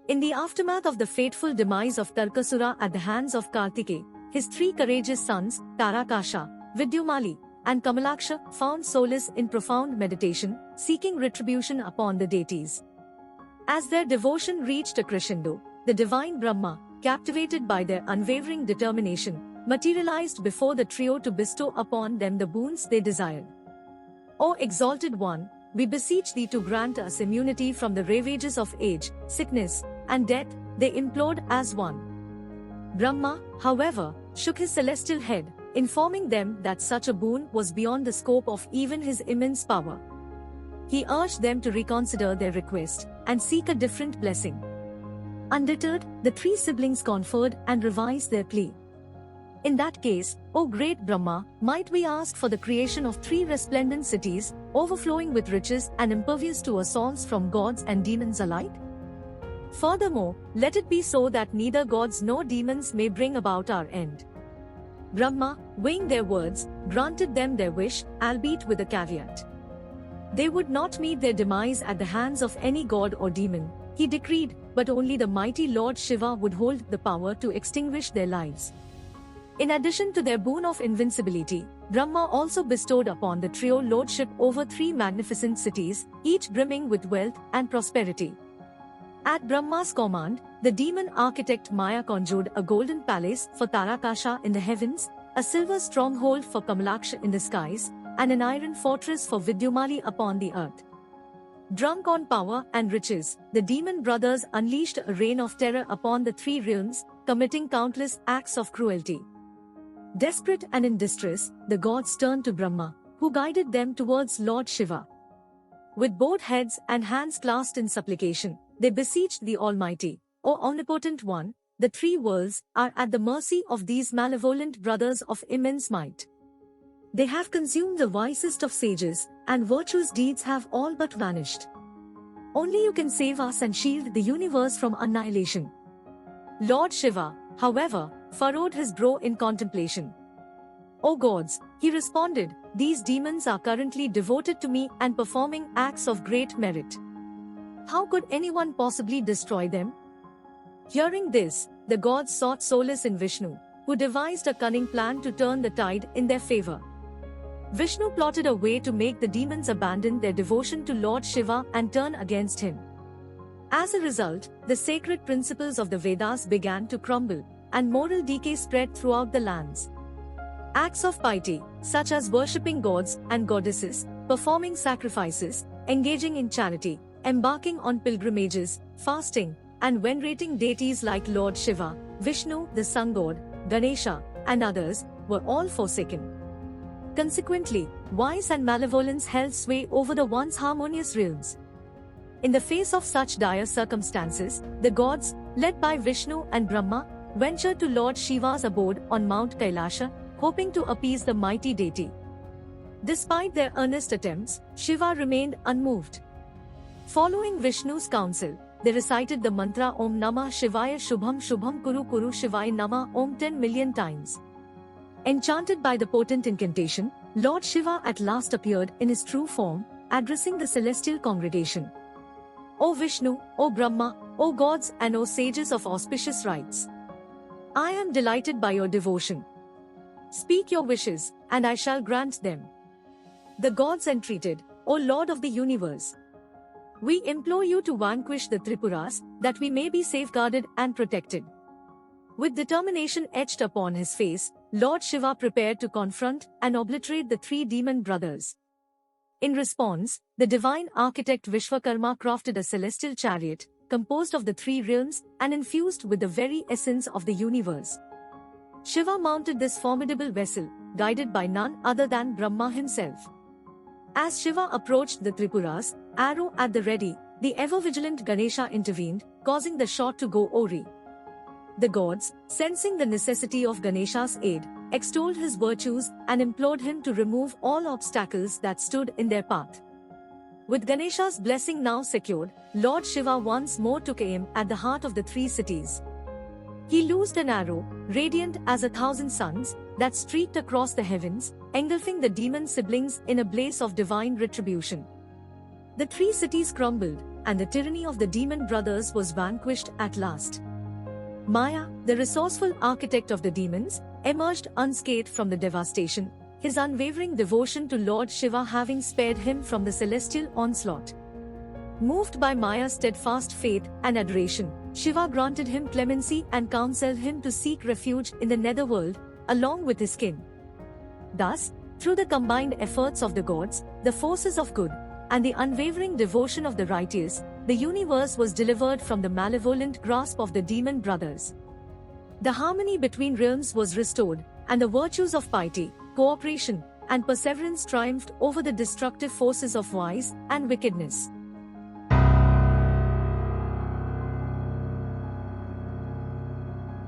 In the aftermath of the fateful demise of Tarkasura at the hands of Kartikeya, his three courageous sons, Tarakasha, Vidyumali, and Kamalaksha, found solace in profound meditation, seeking retribution upon the deities. As their devotion reached a crescendo, the divine Brahma, captivated by their unwavering determination, materialized before the trio to bestow upon them the boons they desired. O Exalted One, we beseech thee to grant us immunity from the ravages of age, sickness, and death, they implored as one. Brahma, however, shook his celestial head, informing them that such a boon was beyond the scope of even his immense power. He urged them to reconsider their request and seek a different blessing. Undeterred, the three siblings conferred and revised their plea. In that case, O great Brahma, might we ask for the creation of 3 resplendent cities, overflowing with riches and impervious to assaults from gods and demons alike? Furthermore, let it be so that neither gods nor demons may bring about our end. Brahma, weighing their words, granted them their wish, albeit with a caveat. They would not meet their demise at the hands of any god or demon, he decreed, but only the mighty Lord Shiva would hold the power to extinguish their lives. In addition to their boon of invincibility, Brahma also bestowed upon the trio lordship over 3 magnificent cities, each brimming with wealth and prosperity. At Brahma's command, the demon architect Maya conjured a golden palace for Tarakasha in the heavens, a silver stronghold for Kamalaksha in the skies, and an iron fortress for Vidyumali upon the earth. Drunk on power and riches, the demon brothers unleashed a reign of terror upon the 3 realms, committing countless acts of cruelty. Desperate and in distress, the gods turned to Brahma, who guided them towards Lord Shiva. With bowed heads and hands clasped in supplication, they beseeched the Almighty, O Omnipotent One, the 3 worlds are at the mercy of these malevolent brothers of immense might. They have consumed the wisest of sages, and virtuous deeds have all but vanished. Only you can save us and shield the universe from annihilation. Lord Shiva, however, furrowed his brow in contemplation. O gods, he responded, these demons are currently devoted to me and performing acts of great merit. How could anyone possibly destroy them? Hearing this, the gods sought solace in Vishnu, who devised a cunning plan to turn the tide in their favor. Vishnu plotted a way to make the demons abandon their devotion to Lord Shiva and turn against him. As a result, the sacred principles of the Vedas began to crumble, and moral decay spread throughout the lands. Acts of piety, such as worshipping gods and goddesses, performing sacrifices, engaging in charity, embarking on pilgrimages, fasting, and venerating deities like Lord Shiva, Vishnu, the sun god, Ganesha, and others, were all forsaken. Consequently, vice and malevolence held sway over the once harmonious realms. In the face of such dire circumstances, the gods, led by Vishnu and Brahma, ventured to Lord Shiva's abode on Mount Kailasha, hoping to appease the mighty deity. Despite their earnest attempts, Shiva remained unmoved. Following Vishnu's counsel, they recited the mantra Om Namah Shivaya Shubham Shubham Kuru Kuru Shivaya Namah Om 10 million times. Enchanted by the potent incantation, Lord Shiva at last appeared in his true form, addressing the celestial congregation. O Vishnu, O Brahma, O gods and O sages of auspicious rites! I am delighted by your devotion. Speak your wishes, and I shall grant them. The gods entreated, O Lord of the universe! We implore you to vanquish the Tripuras, that we may be safeguarded and protected. With determination etched upon his face, Lord Shiva prepared to confront and obliterate the 3 demon brothers. In response, the divine architect Vishwakarma crafted a celestial chariot, composed of the 3 realms and infused with the very essence of the universe. Shiva mounted this formidable vessel, guided by none other than Brahma himself. As Shiva approached the Tripuras, arrow at the ready, the ever-vigilant Ganesha intervened, causing the shot to go awry. The gods, sensing the necessity of Ganesha's aid, extolled his virtues and implored him to remove all obstacles that stood in their path. With Ganesha's blessing now secured, Lord Shiva once more took aim at the heart of the 3 cities. He loosed an arrow, radiant as 1,000 suns, that streaked across the heavens, engulfing the demon siblings in a blaze of divine retribution. The 3 cities crumbled, and the tyranny of the demon brothers was vanquished at last. Maya, the resourceful architect of the demons, emerged unscathed from the devastation, his unwavering devotion to Lord Shiva having spared him from the celestial onslaught. Moved by Maya's steadfast faith and adoration, Shiva granted him clemency and counseled him to seek refuge in the netherworld, along with his kin. Thus, through the combined efforts of the gods, the forces of good, and the unwavering devotion of the righteous, the universe was delivered from the malevolent grasp of the demon brothers. The harmony between realms was restored, and the virtues of piety, cooperation, and perseverance triumphed over the destructive forces of vice and wickedness.